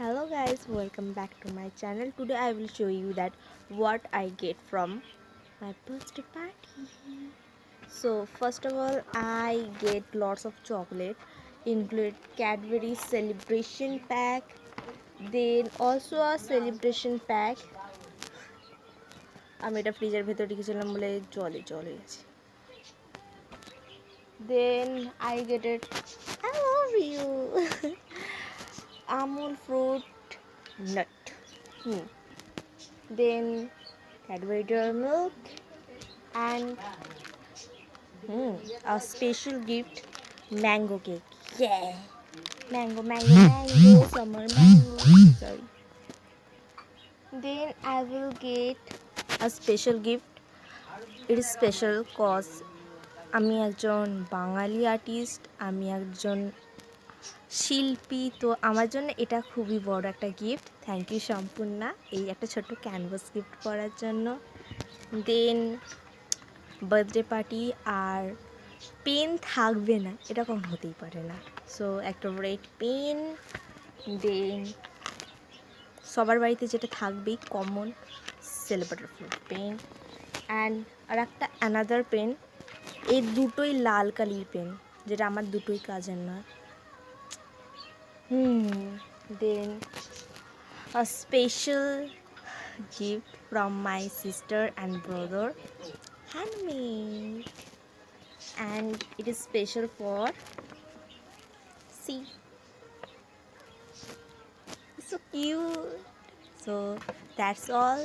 Hello guys, welcome back to my channel. Today I will show you that what I get from my birthday party. So first of all, I get lots of chocolate, include Cadbury celebration pack, then also a celebration pack. আমি এটা ফ্রিজের ভেতর রেখেছিলাম বলে জলে জলে গেছে। Then I get it. I love you. Amul fruit nut. Then Cadbury Dairy milk and a special gift, mango cake. Yeah, mango, summer mango. Sorry. Then I will get a special gift. It is special cause আমি একজন বাঙালি artist, আমি একজন শিল্পী, তো আমার জন্য এটা খুবই বড় একটা গিফট। থ্যাংক ইউ সম্পূর্ণা এই একটা ছোট্ট ক্যানভাস গিফট করার জন্য। দেন বার্থডে পার্টি আর পেন থাকবে না এটা কখন হতেই পারে না। সো একটা রেড পেন, দেন সবার বাড়িতে যেটা থাকবেই কমন সেলিব্রেটর ফ্লোর পেন, অ্যান্ড আর একটা অ্যানাদার পেন। এই দুটোই লাল কালির পেন, যেটা আমার দুটোই কাজের নয়। Then a special gift from my sister and brother, handmade, and it is special for see, so cute. So that's all.